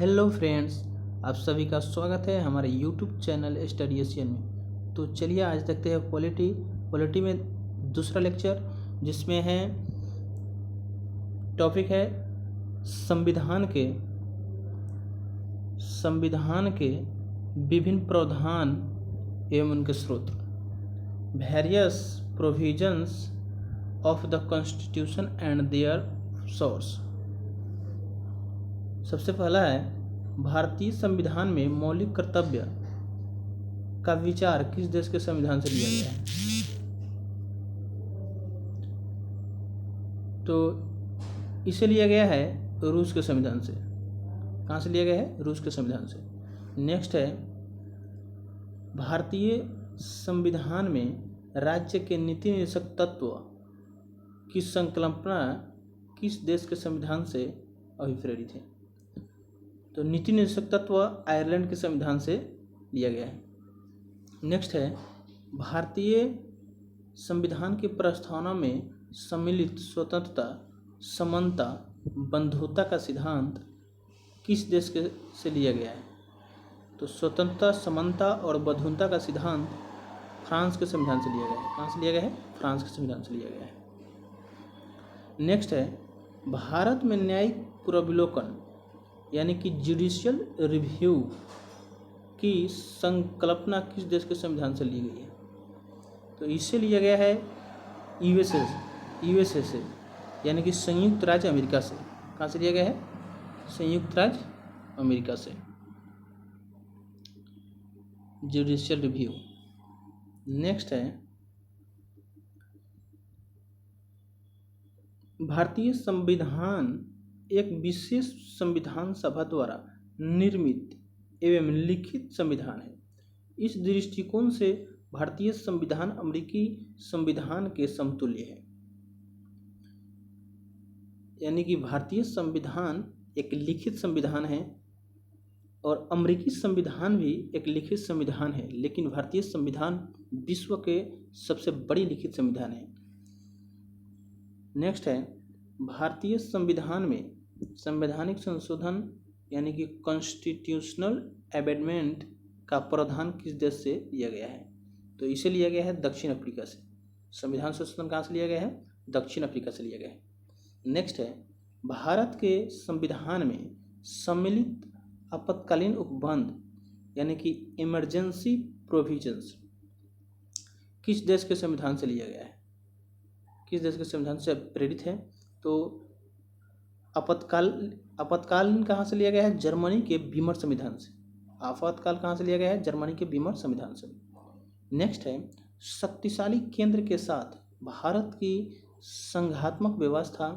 Hello friends, आप सभी का स्वागत है हमारे यूट्यूब चैनल स्टडी एशियन में। तो चलिए आज देखते हैं पॉलिटी में दूसरा लेक्चर, जिसमें है टॉपिक है संविधान के विभिन्न प्रावधान एवं उनके स्रोत, various provisions of the constitution and their source. सबसे पहला है, भारतीय संविधान में मौलिक कर्तव्य का विचार किस देश के संविधान से लिया गया है? तो इसे लिया गया है रूस के संविधान से। कहाँ से लिया गया है? रूस के संविधान से। नेक्स्ट है, भारतीय संविधान में राज्य के नीति निर्देशक तत्व की संकल्पना किस देश के संविधान से अभिप्रेरित है? तो नीति निर्देशक तत्व आयरलैंड के संविधान से लिया गया है। नेक्स्ट है, भारतीय संविधान की प्रस्तावना में सम्मिलित स्वतंत्रता, समानता, बंधुता का सिद्धांत किस देश से लिया गया है? तो स्वतंत्रता, समानता और बंधुता का सिद्धांत फ्रांस के संविधान से लिया गया है। कहाँ से लिया गया है? फ्रांस के संविधान से लिया गया है। नेक्स्ट है, भारत में न्यायिक पुनर्विलोकन यानी कि जुडिशियल रिव्यू की संकल्पना किस देश के संविधान से ली गई है? तो इसे लिया गया है यूएसए से, यानी कि संयुक्त राज्य अमेरिका से। कहाँ से लिया गया है? संयुक्त राज्य अमेरिका से, जुडिशियल रिव्यू। नेक्स्ट है, भारतीय संविधान एक विशेष संविधान सभा द्वारा निर्मित एवं लिखित संविधान है। इस दृष्टिकोण से भारतीय संविधान अमेरिकी संविधान के समतुल्य है। यानी कि भारतीय संविधान एक लिखित संविधान है और अमेरिकी संविधान भी एक लिखित संविधान है, लेकिन भारतीय संविधान विश्व के सबसे बड़ी लिखित संविधान है। नेक्स्ट है, भारतीय संविधान में संवैधानिक संशोधन यानी कि कॉन्स्टिट्यूशनल अमेंडमेंट का प्रावधान किस देश से लिया गया है? तो इसे लिया गया है दक्षिण अफ्रीका से। संविधान संशोधन कहाँ से लिया गया है? दक्षिण अफ्रीका से लिया गया है। नेक्स्ट है, भारत के संविधान में सम्मिलित आपातकालीन उपबंध यानी कि इमरजेंसी प्रोविजंस किस देश के संविधान से लिया गया है? किस देश के संविधान से प्रेरित है? तो आपातकालीन कहाँ से लिया गया है? जर्मनी के बीमर संविधान से। आपातकाल कहाँ से लिया गया है? जर्मनी के बीमर संविधान से। नेक्स्ट है, शक्तिशाली केंद्र के साथ भारत की संघात्मक व्यवस्था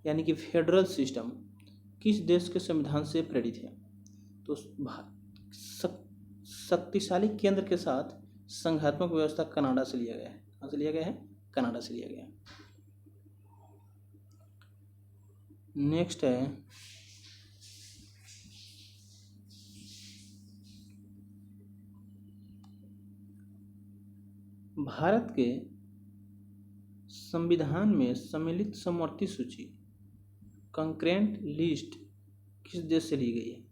यानी कि फेडरल सिस्टम किस देश के संविधान से प्रेरित है? तो शक्तिशाली केंद्र के साथ संघात्मक व्यवस्था कनाडा से लिया गया है। कहाँ से लिया गया है? कनाडा से लिया गया है। नेक्स्ट है, भारत के संविधान में सम्मिलित समवर्ती सूची कंकरेंट लिस्ट किस देश से ली गई है?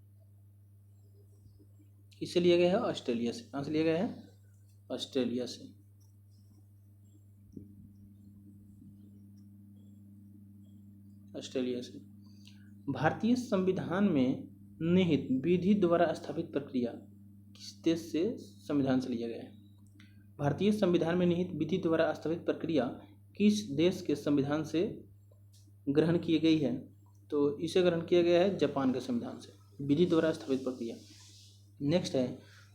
किससे लिया गया है? ऑस्ट्रेलिया से। कहाँ से लिया गया है? ऑस्ट्रेलिया से। ऑस्ट्रेलिया से। भारतीय संविधान में निहित विधि द्वारा स्थापित प्रक्रिया किस देश से संविधान से लिया गया है? भारतीय संविधान में निहित विधि द्वारा स्थापित प्रक्रिया किस देश के संविधान से ग्रहण की गई है? तो इसे ग्रहण किया गया है जापान के संविधान से, विधि द्वारा स्थापित प्रक्रिया। नेक्स्ट है,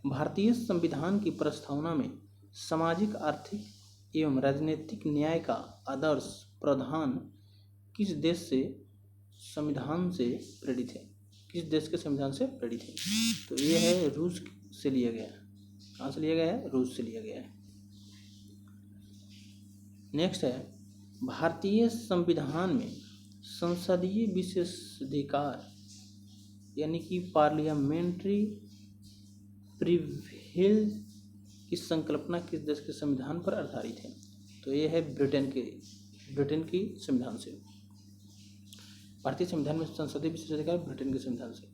भारतीय संविधान की प्रस्तावना में सामाजिक, आर्थिक एवं राजनीतिक न्याय का आदर्श प्रावधान किस देश से संविधान से प्रेरित है? किस देश के संविधान से प्रेरित है? तो ये है रूस से लिया गया है। कहाँ से लिया गया है? रूस से लिया गया है। नेक्स्ट है, भारतीय संविधान में संसदीय विशेषाधिकार यानी कि पार्लियामेंट्री प्रिविलेज की संकल्पना किस देश के संविधान पर आधारित है? तो ये है ब्रिटेन की संविधान से। भारतीय संविधान में संसदीय विशेषाधिकार ब्रिटेन के संविधान से।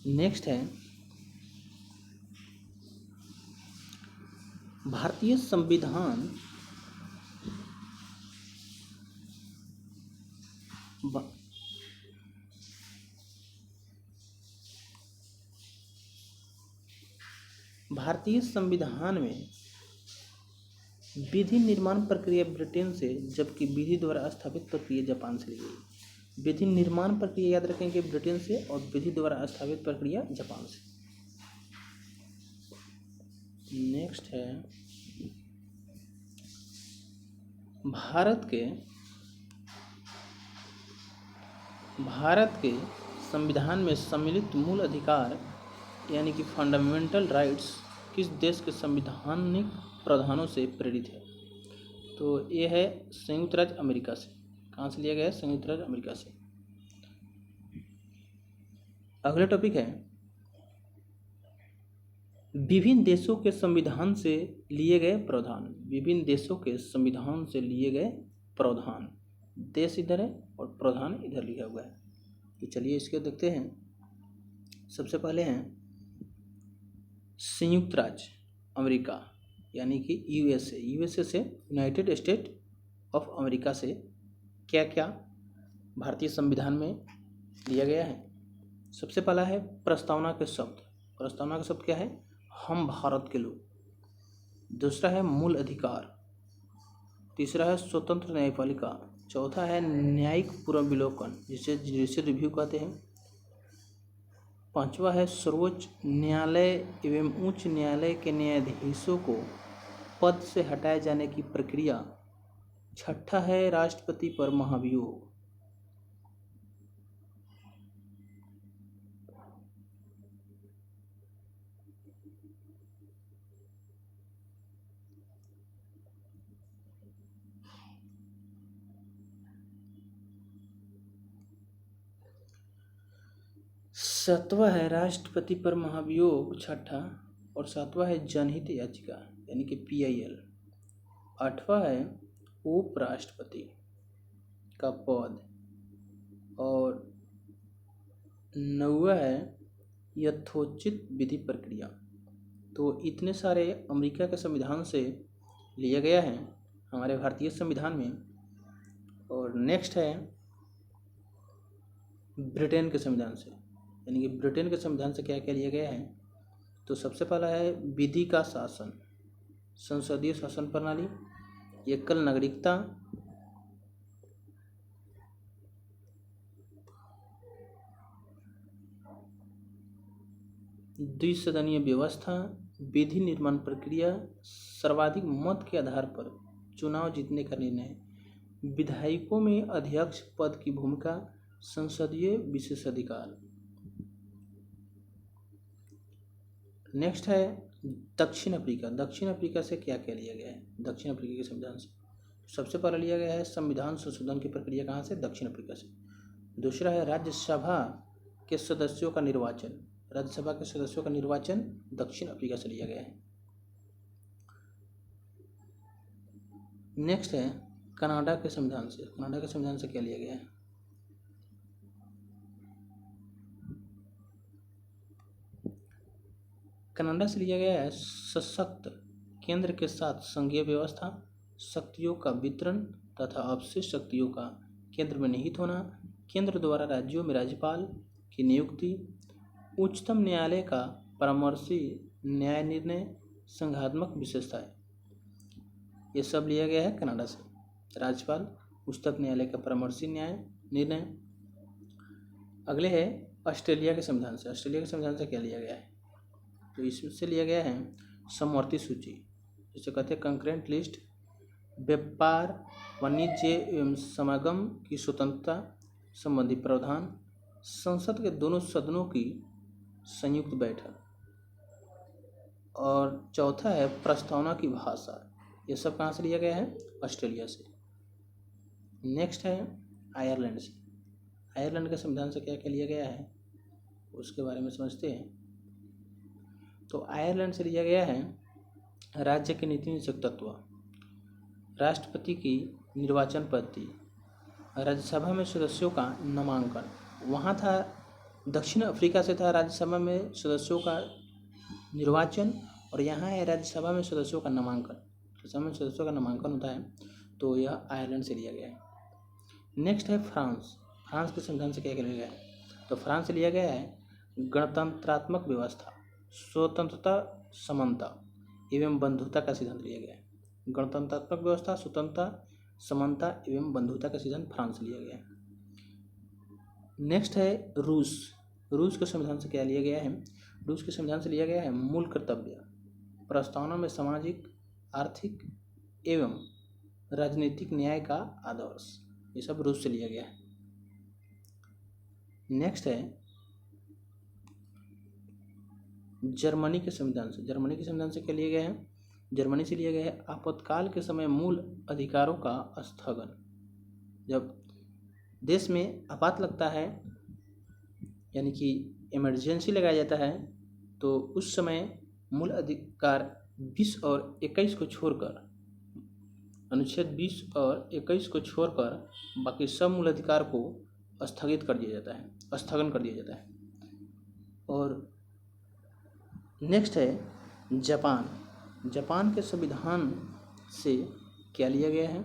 नेक्स्ट है भारतीय संविधान भारतीय संविधान में विधि निर्माण प्रक्रिया ब्रिटेन से, जबकि विधि द्वारा स्थापित प्रक्रिया जापान से ली गई। विधि निर्माण प्रक्रिया याद रखेंगे ब्रिटेन से और विधि द्वारा स्थापित प्रक्रिया जापान से। नेक्स्ट है भारत के संविधान में सम्मिलित मूल अधिकार यानी कि फंडामेंटल राइट्स किस देश के संवैधानिक प्रावधानों से प्रेरित है? तो ये है संयुक्त राज्य अमेरिका से। कहाँ से लिया गया है? संयुक्त राज्य अमेरिका से। अगला टॉपिक है विभिन्न देशों के संविधान से लिए गए प्रावधान। विभिन्न देशों के संविधान से लिए गए प्रावधान, देश इधर है और प्रावधान इधर लिखा हुआ है। तो चलिए इसके देखते हैं। सबसे पहले हैं संयुक्त राज्य अमेरिका यानी कि यूएसए से, यूनाइटेड स्टेट ऑफ अमेरिका से क्या क्या भारतीय संविधान में लिया गया है। सबसे पहला है प्रस्तावना के शब्द। प्रस्तावना का शब्द क्या है? हम भारत के लोग। दूसरा है मूल अधिकार। तीसरा है स्वतंत्र न्यायपालिका। चौथा है न्यायिक पुनर्विलोकन, जिसे जुडिशियल रिव्यू कहते हैं। पांचवा है सर्वोच्च न्यायालय एवं उच्च न्यायालय के न्यायाधीशों को पद से हटाए जाने की प्रक्रिया। छठा है राष्ट्रपति पर महाभियोग। सातवां है राष्ट्रपति पर महाभियोग, छठा। और सातवां है जनहित याचिका यानी कि PIL। आठवां है उपराष्ट्रपति का पद। और नौवां है यथोचित विधि प्रक्रिया। तो इतने सारे अमेरिका के संविधान से लिया गया है हमारे भारतीय संविधान में। और नेक्स्ट है ब्रिटेन के संविधान से, यानी कि ब्रिटेन के संविधान से क्या क्या लिया गया है। तो सबसे पहला है विधि का शासन, संसदीय शासन प्रणाली, एकल नागरिकता, द्विसदनीय व्यवस्था, विधि निर्माण प्रक्रिया, सर्वाधिक मत के आधार पर चुनाव जीतने का निर्णय, विधायकों में अध्यक्ष पद की भूमिका, संसदीय विशेषाधिकार। नेक्स्ट है दक्षिण अफ्रीका। दक्षिण अफ्रीका से क्या क्या लिया गया है दक्षिण अफ्रीका के संविधान से? सबसे पहला लिया गया है संविधान संशोधन की प्रक्रिया। कहाँ से? दक्षिण अफ्रीका से। दूसरा है राज्यसभा के सदस्यों का निर्वाचन। राज्यसभा के सदस्यों का निर्वाचन दक्षिण अफ्रीका से लिया गया है। नेक्स्ट है कनाडा के संविधान से। कनाडा के संविधान से क्या लिया गया है? कनाडा से लिया गया है सशक्त केंद्र के साथ संघीय व्यवस्था, शक्तियों का वितरण तथा अवशिष्ट शक्तियों का केंद्र में निहित होना, केंद्र द्वारा राज्यों में राज्यपाल की नियुक्ति, उच्चतम न्यायालय का परामर्शी न्याय निर्णय, संघात्मक विशेषताएं। ये सब लिया गया है कनाडा से। राज्यपाल, उच्चतम न्यायालय का परामर्शी न्याय निर्णय। अगले है ऑस्ट्रेलिया के संविधान से। ऑस्ट्रेलिया के संविधान से क्या लिया गया है? तो इससे लिया गया है समवर्ती सूची, जिसे कहते हैं कंकरेंट लिस्ट, व्यापार, वाणिज्य एवं समागम की स्वतंत्रता संबंधी प्रावधान, संसद के दोनों सदनों की संयुक्त बैठक। और चौथा है प्रस्तावना की भाषा। ये सब कहाँ से लिया गया है? ऑस्ट्रेलिया से। नेक्स्ट है आयरलैंड से। आयरलैंड के संविधान से क्या क्या लिया गया है उसके बारे में समझते हैं। तो आयरलैंड से लिया गया है राज्य के नीति निषेध तत्व, राष्ट्रपति की निर्वाचन पद्धति, राज्यसभा में सदस्यों का नामांकन। वहाँ था दक्षिण अफ्रीका से था राज्यसभा में सदस्यों का निर्वाचन, और यहाँ है राज्यसभा में सदस्यों का नामांकन। राज्यसभा में सदस्यों का नामांकन होता है, तो यह आयरलैंड से लिया गया है। नेक्स्ट है फ्रांस। फ्रांस के संविधान से क्या लिया गया है? तो फ्रांस से लिया गया है गणतंत्रात्मक व्यवस्था, स्वतंत्रता, समानता एवं बंधुता का सिद्धांत लिया गया है। गणतंत्रात्मक व्यवस्था, स्वतंत्रता, समानता एवं बंधुता का सिद्धांत फ्रांस से लिया गया है। नेक्स्ट है रूस। रूस के संविधान से क्या लिया गया है? रूस के संविधान से लिया गया है मूल कर्तव्य, प्रस्तावना में सामाजिक, आर्थिक एवं राजनीतिक न्याय का आदर्श, ये सब रूस से लिया गया है। नेक्स्ट है जर्मनी के संविधान से। जर्मनी के संविधान से क्या लिया गया है? जर्मनी से लिया गया है आपातकाल के समय मूल अधिकारों का स्थगन। जब देश में आपात लगता है, यानी कि इमरजेंसी लगाया जाता है, तो उस समय मूल अधिकार 20 और 21 को छोड़कर, अनुच्छेद 20 और 21 को छोड़कर बाकी सब मूल अधिकार को स्थगित कर दिया जाता है, स्थगन कर दिया जाता है। और नेक्स्ट है जापान। जापान के संविधान से क्या लिया गया है?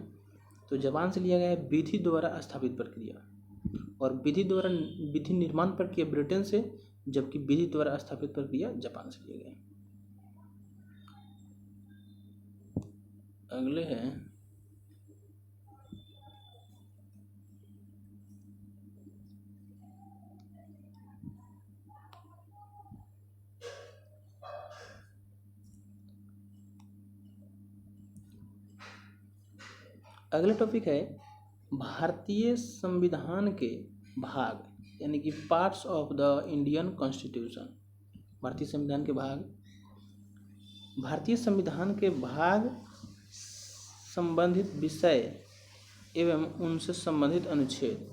तो जापान से लिया गया है विधि द्वारा स्थापित प्रक्रिया, और विधि निर्माण प्रक्रिया ब्रिटेन से, जबकि विधि द्वारा स्थापित प्रक्रिया जापान से लिया गया है। अगले हैं अगले टॉपिक है भारतीय संविधान के भाग, यानी कि parts of the Indian constitution. भारतीय संविधान के भाग। भारतीय संविधान के भाग संबंधित विषय एवं उनसे संबंधित अनुच्छेद,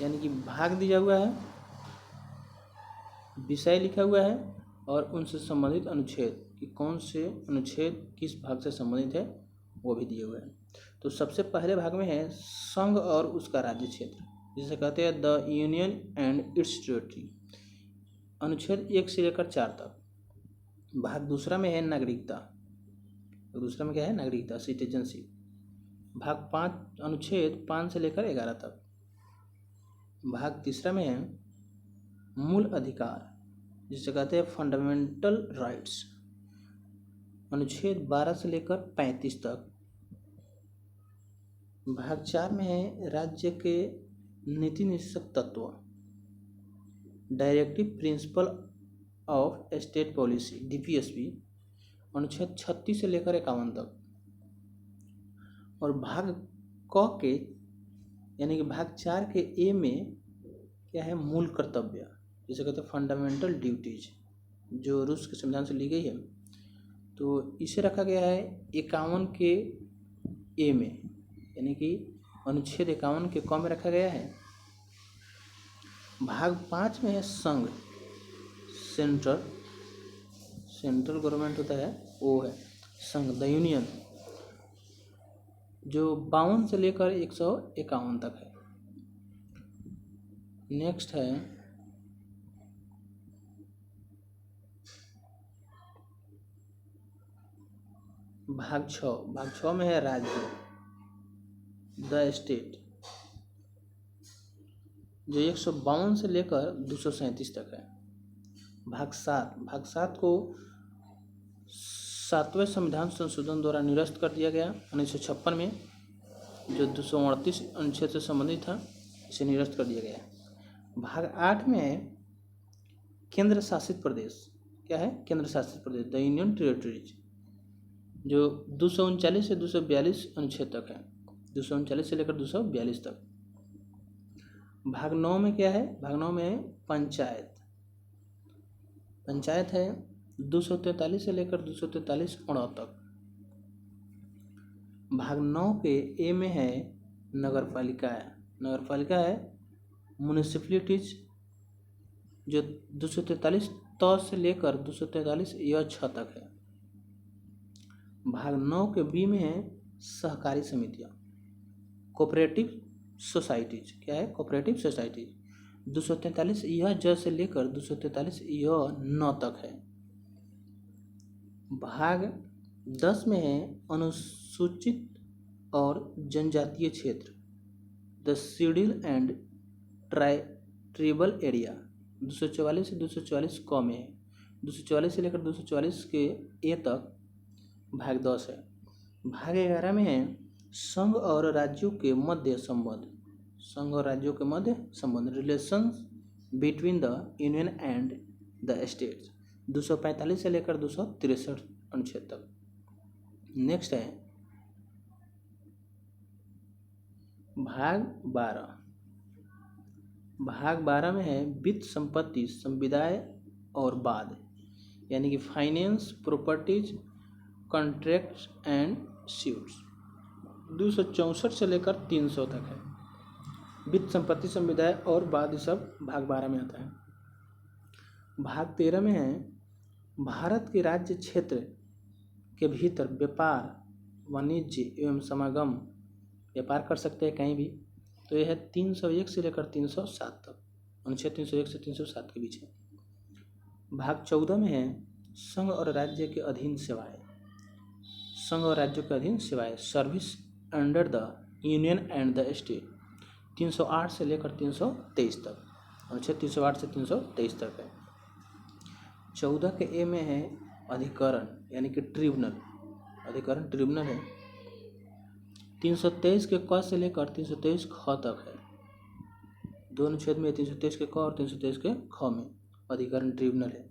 यानी कि भाग दिया हुआ है, विषय लिखा हुआ है, और उनसे संबंधित अनुच्छेद कि कौन से अनुच्छेद किस भाग से संबंधित है वो भी दिए हुए हैं। तो सबसे पहले भाग में है संघ और उसका राज्य क्षेत्र, जिसे कहते हैं the union and it's territory, अनुच्छेद 1 से लेकर 4 तक। भाग दूसरा में है नागरिकता। दूसरा में क्या है? नागरिकता, सिटीजनशिप। भाग 5, अनुच्छेद 5 से लेकर 11 तक। भाग तीसरा में है मूल अधिकार, जिसे कहते हैं फंडामेंटल राइट्स, अनुच्छेद 12 से लेकर 35 तक। भाग 4 में है राज्य के नीति निदेशक तत्व, directive principle of state policy, DPSP, अनुच्छेद 36 से लेकर 51 तक। और भाग क के, यानी कि भाग 4 के ए में क्या है? मूल कर्तव्य, जिसे कहते हैं फंडामेंटल ड्यूटीज, जो रूस के संविधान से ली गई है। तो इसे रखा गया है 51 के ए में, यानी कि अनुच्छेद 51 के क में रखा गया है। भाग 5 में है संघ, सेंट्रल गवर्नमेंट होता है, वो है संघ, द यूनियन, जो 52 से लेकर 151 तक है। नेक्स्ट है भाग 6। भाग 6 में है राज्य, द स्टेट, जो 152 से लेकर 237 तक है। भाग 7 को 7वें संविधान संशोधन द्वारा निरस्त कर दिया गया 1956 में, जो 238 अनुच्छेद से संबंधित था, इसे निरस्त कर दिया गया। भाग 8 में है केंद्र शासित प्रदेश। क्या है? केंद्र शासित प्रदेश, द यूनियन टेरिटरीज, जो 239 से 242 अनुच्छेद तक है, 239 से लेकर 242 तक। भाग 9 में क्या है? भाग 9 में है पंचायत है 243 से लेकर 243 तक। भाग 9 के ए में है नगर पालिका है म्यूनिसिपैलिटीज, जो 243 से लेकर 243 तक है। भाग 9 के बी में है सहकारी समितियां, कोऑपरेटिव सोसाइटीज। क्या है? कोऑपरेटिव सोसाइटीज, 243 यह ज से लेकर 243 यह न तक है। भाग 10 में है अनुसूचित और जनजातीय क्षेत्र, the schedule and tribal area. 244 से 244 क में है। 244 से लेकर 244 के ए तक भाग 10 है। भाग 11 में है संघ और राज्यों के मध्य संबंध, संघ और राज्यों के मध्य संबंध, relations between the union and the states. 245 से लेकर 263 अनुच्छेद तक। नेक्स्ट है भाग 12। भाग 12 में है वित्त, संपत्ति, संविदाय और बाद, यानी कि finance, properties, contracts and suites. 264 से लेकर 300 तक है। वित्त, संपत्ति, संविदाय और बाद, सब भाग 12 में आता है। भाग 13 में है भारत के राज्य क्षेत्र के भीतर व्यापार, वाणिज्य एवं समागम, व्यापार कर सकते हैं कहीं भी। तो यह है 301 से लेकर 307 तक, अनुच्छेद 301 से 307 के बीच है। भाग 14 में है संघ और राज्य के अधीन सेवाएं, संघ और राज्यों के अधीन सेवाएं, service under the union and the state. 308 से लेकर 323 तक, अनुच्छेद 308 से 323 तक है। 14 के ए में है अधिकरण, यानी कि ट्रिब्यूनल, अधिकरण ट्रिब्यूनल है। 323 के क से लेकर 323 ख तक है। दो अनुच्छेद में 323 के क और 323 के ख में अधिकरण ट्रिब्यूनल है।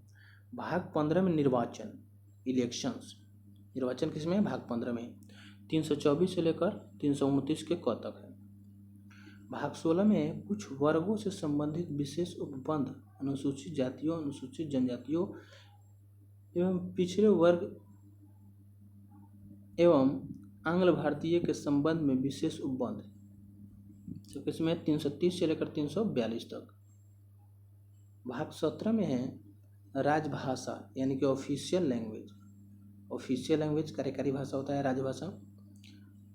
भाग 15 में निर्वाचन, इलेक्शंस, निर्वाचन किसमें है? भाग 15 में। 324 से लेकर 329 के क तक है। भाग 16 में कुछ वर्गों से संबंधित विशेष उपबंध, अनुसूचित जातियों, अनुसूचित जनजातियों एवं पिछड़े वर्ग एवं आंग्ल भारतीय के संबंध में विशेष उपबंध, तो किसमें 330 से लेकर 342 तक। भाग 17 में है राजभाषा, यानी कि ऑफिशियल लैंग्वेज, ऑफिशियल लैंग्वेज कार्यकारी भाषा होता है राजभाषा।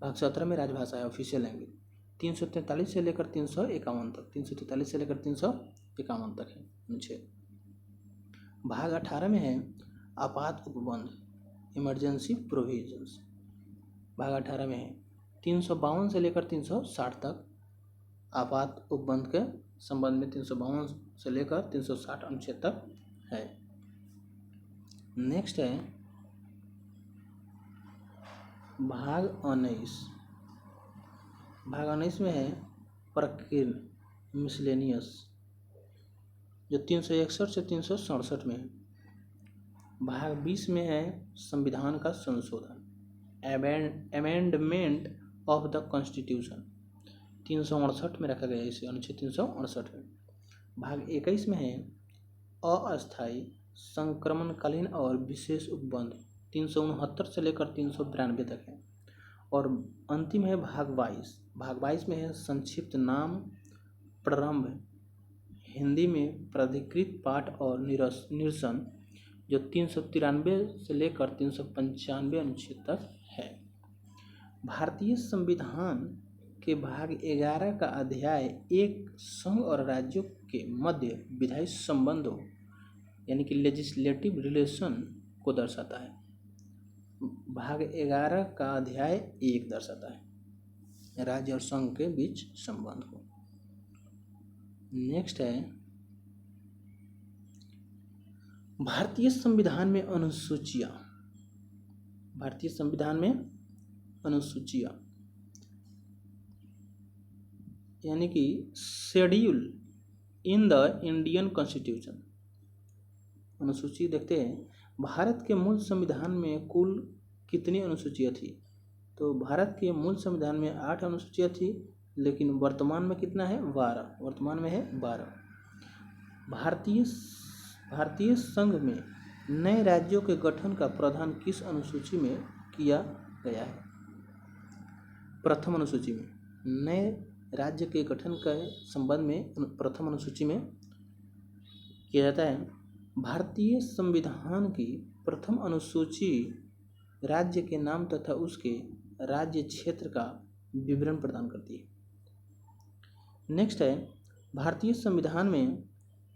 भाग 17 में राजभाषा है, ऑफिशियल लैंग्वेज। 343 से लेकर 351 तक, 343 से लेकर 351 तक है अनुच्छेद। भाग 18 में है आपात उपबंध, इमरजेंसी प्रोविजंस। भाग 18 में है 352 से लेकर 360 तक आपात उपबंध के संबंध में 352 से लेकर 360 अनुच्छेद तक है। नेक्स्ट है भाग 19। भाग 19 में है प्रकीर्ण, मिसलेनियस, जो 361 से 367 में है। भाग 20 में है संविधान का संशोधन, अमेंडमेंट ऑफ द कॉन्स्टिट्यूशन, 368 में रखा गया है इसे, अनुच्छेद 368 में। भाग 21 में है अस्थायी, संक्रमणकालीन और विशेष उपबंध, 369 से लेकर 392 तक है। और अंतिम है भाग 22। भाग 22 में है संक्षिप्त नाम, प्रारंभ, हिंदी में प्राधिकृत पाठ और निरसन, जो 393 से लेकर 395 अनुच्छेद तक है। भारतीय संविधान के भाग 11 का अध्याय 1 संघ और राज्यों के मध्य विधायी संबंधों, यानी कि लेजिस्लेटिव रिलेशन को दर्शाता है। भाग 11 का अध्याय 1 दर्शाता है राज्य और संघ के बीच संबंध को। नेक्स्ट है भारतीय संविधान में अनुसूचियां। भारतीय संविधान में अनुसूचियां यानी कि schedule in the Indian constitution. अनुसूची देखते हैं, भारत के मूल संविधान में कुल कितनी अनुसूचियां थी? तो भारत के मूल संविधान में 8 अनुसूचियां थी, लेकिन वर्तमान में कितना है? 12। वर्तमान में है 12। भारतीय संघ में नए राज्यों के गठन का प्रावधान किस अनुसूची में किया गया है? प्रथम अनुसूची में नए राज्य के गठन के संबंध में प्रथम अनुसूची में किया जाता है। भारतीय संविधान की प्रथम अनुसूची राज्य के नाम तथा उसके राज्य क्षेत्र का विवरण प्रदान करती है। नेक्स्ट है भारतीय संविधान में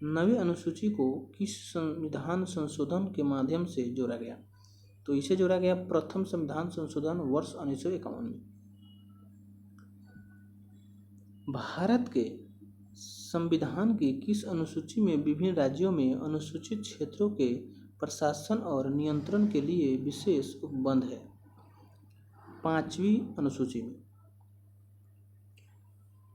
9वीं अनुसूची को किस संविधान संशोधन के माध्यम से जोड़ा गया? तो इसे जोड़ा गया प्रथम संविधान संशोधन वर्ष 1951 में। भारत के संविधान की किस अनुसूची में विभिन्न राज्यों में अनुसूचित क्षेत्रों के प्रशासन और नियंत्रण के लिए विशेष उपबंध है? 5वीं अनुसूची में।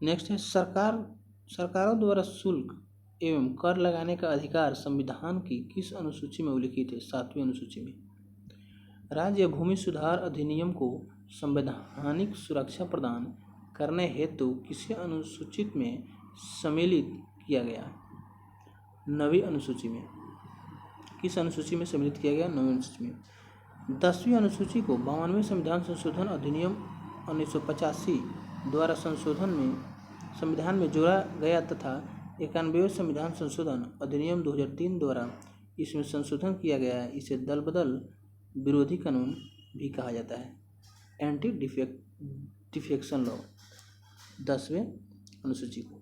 नेक्स्ट है सरकारों द्वारा शुल्क एवं कर लगाने का अधिकार संविधान की किस अनुसूची में उल्लिखित है? 7वीं अनुसूची में। राज्य भूमि सुधार अधिनियम को संवैधानिक सुरक्षा प्रदान करने हेतु किस अनुसूची में सम्मिलित किया गया? 9वीं अनुसूची में। किस अनुसूची में सम्मिलित किया गया? 9वीं अनुसूची में। 10वीं अनुसूची को 52वें संविधान संशोधन अधिनियम 1985 द्वारा संविधान में जोड़ा गया तथा 91वें संविधान संशोधन अधिनियम 2003 द्वारा इसमें संशोधन किया गया है। इसे दल बदल विरोधी कानून भी कहा जाता है, एंटी डिफेक्शन लॉ। 10वें अनुसूची को।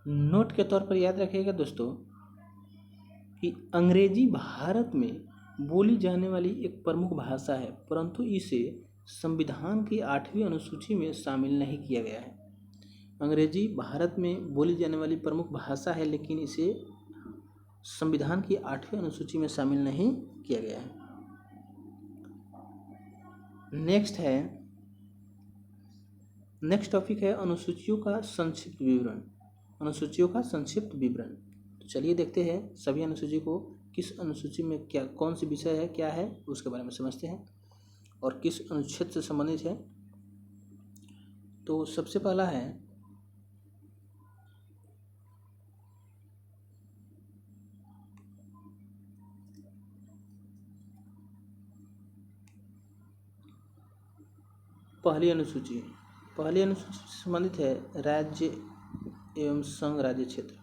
नोट के तौर पर याद रखिएगा दोस्तों कि अंग्रेजी भारत में बोली जाने वाली एक प्रमुख भाषा है, परंतु इसे संविधान की 8वीं अनुसूची में शामिल नहीं किया गया है। अंग्रेजी भारत में बोली जाने वाली प्रमुख भाषा है, लेकिन इसे संविधान की 8वीं अनुसूची में शामिल नहीं किया गया है। नेक्स्ट टॉपिक है अनुसूचियों का संक्षिप्त विवरण। अनुसूचियों का संक्षिप्त विवरण। तो चलिए देखते हैं सभी अनुसूची को, किस अनुसूची में क्या कौन सी विषय है, क्या है, उसके बारे में समझते हैं और किस अनुच्छेद से संबंधित है। तो सबसे पहला है पहली अनुसूची से संबंधित है राज्य एवं संघ राज्य क्षेत्र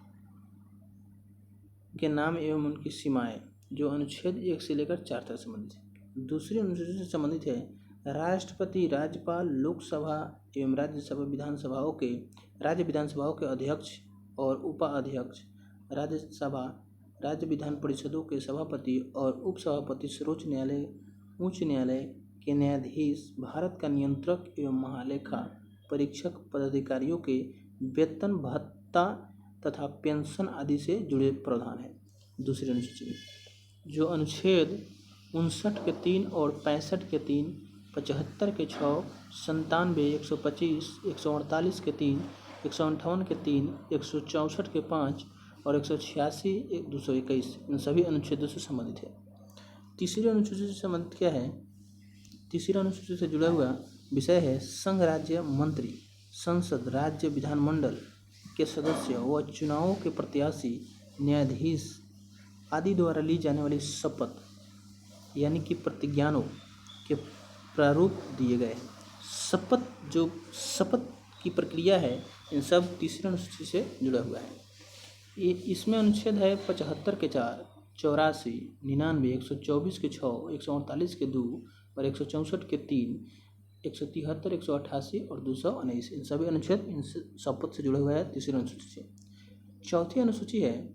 के नाम एवं उनकी सीमाएं, जो अनुच्छेद 1 से लेकर 4 तक संबंधित है। दूसरी अनुसूची से संबंधित है राष्ट्रपति, राज्यपाल, लोकसभा एवं राज्य विधानसभाओं के अध्यक्ष और उपाध्यक्ष, राज्यसभा, राज्य विधान परिषदों के सभापति और उपसभापति, सर्वोच्च न्यायालय, उच्च न्यायालय के न्यायाधीश, भारत का नियंत्रक एवं महालेखा परीक्षक पदाधिकारियों के वेतन, भत्ता तथा पेंशन आदि से जुड़े प्रावधान है। दूसरी अनुसूची में जो अनुच्छेद 59 के 3 और 65 के 3, 75 के 6, 97, 125, 148 के 3, 158 के 3, 164 के 5 और 186, 221 इन सभी अनुच्छेदों से संबंधित है। तीसरी अनुसूची से संबंधित क्या है? तीसरी अनुसूची से जुड़ा हुआ विषय है संघ राज्य मंत्री, संसद, राज्य विधानमंडल के सदस्य व चुनावों के प्रत्याशी, न्यायाधीश आदि द्वारा ली जाने वाली शपथ यानी कि प्रतिज्ञानों के प्रारूप दिए गए। शपथ की प्रक्रिया है, इन सब तीसरी अनुसूची से जुड़ा हुआ है। इसमें अनुच्छेद है 75 के 4, 84, 99, 124 के 6, 148 के 2 और 164 के 3, 173, 188 और 219 इन सभी अनुच्छेद इन शपथ से जुड़ा हुआ है तीसरी अनुसूची से। चौथी अनुसूची है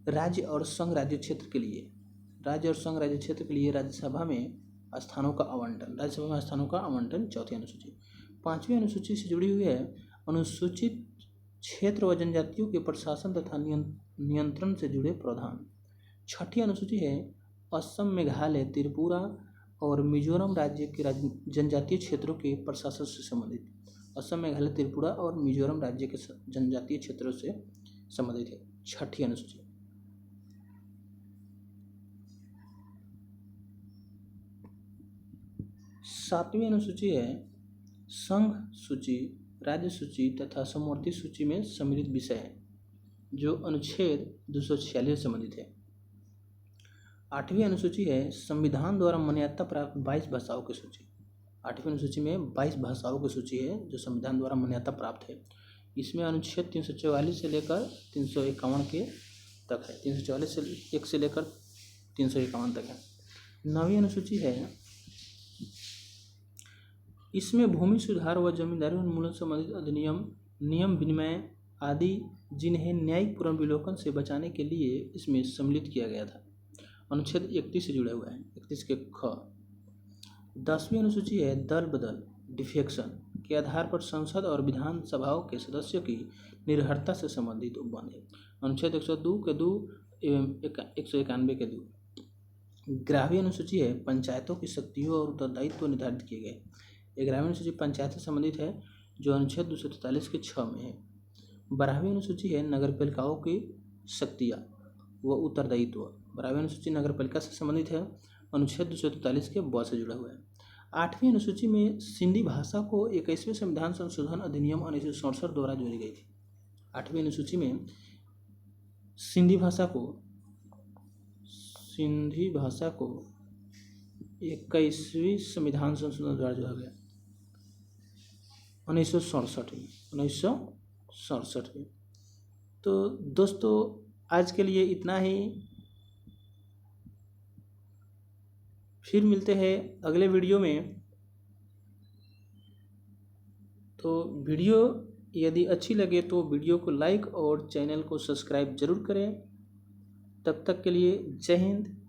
राज्य और संघ राज्य क्षेत्र के लिए राज्यसभा में स्थानों का आवंटन। चौथी अनुसूची। 5वीं अनुसूची से जुड़ी हुई है अनुसूचित क्षेत्र व जनजातियों के प्रशासन तथा नियंत्रण से जुड़े प्रावधान। 6ठी अनुसूची है असम, मेघालय, त्रिपुरा और मिजोरम राज्य के जनजातीय क्षेत्रों के प्रशासन से संबंधित। असम, मेघालय, त्रिपुरा और मिजोरम राज्य के जनजातीय क्षेत्रों से संबंधित है 6ठी अनुसूची। 7वीं अनुसूची है संघ सूची, राज्य सूची तथा समवर्ती सूची में सम्मिलित विषय है, जो अनुच्छेद 246 से संबंधित है। 8वीं अनुसूची है संविधान द्वारा मान्यता प्राप्त 22 भाषाओं की सूची। 8वीं अनुसूची में 22 भाषाओं की सूची है जो संविधान द्वारा मान्यता प्राप्त है। इसमें अनुच्छेद 344 से लेकर 351 के तक है, 344 से 1 से लेकर 351 तक है। 9वीं अनुसूची है, इसमें भूमि सुधार व जमींदारी उन्मूलन संबंधित अधिनियम, नियम विनिमय आदि जिन्हें न्यायिक पुनर्विलोकन से बचाने के लिए इसमें सम्मिलित किया गया था, अनुच्छेद 31 से जुड़ा हुआ है, 31 के ख। 10वीं अनुसूची है, दल बदल डिफेक्शन के आधार पर संसद और विधान सभाओं के सदस्यों की निर्भरता से संबंधित उपबंध है, अनुच्छेद 102 के 2 एवं 191 के 2। 11वीं अनुसूची है, पंचायतों की शक्तियों और उत्तरदायित्व निर्धारित किए गए। 11वीं अनुसूची पंचायत से संबंधित है, जो अनुच्छेद 243 के 6 में है। 12वीं अनुसूची है, नगरपालिकाओं की शक्तियाँ व उत्तरदायित्व। 12वीं अनुसूची नगरपालिका से संबंधित है, अनुच्छेद 243 के ब से जुड़ा हुआ है। 8वीं अनुसूची में सिंधी भाषा को 21वें संविधान संशोधन अधिनियम 1967 द्वारा जोड़ी गई थी। 8वीं अनुसूची में सिंधी भाषा को 21वीं संविधान संशोधन द्वारा जोड़ा गया 1967 में। तो दोस्तों आज के लिए इतना ही, फिर मिलते हैं अगले वीडियो में। तो वीडियो यदि अच्छी लगे तो वीडियो को लाइक और चैनल को सब्सक्राइब जरूर करें। तब तक के लिए जय हिंद,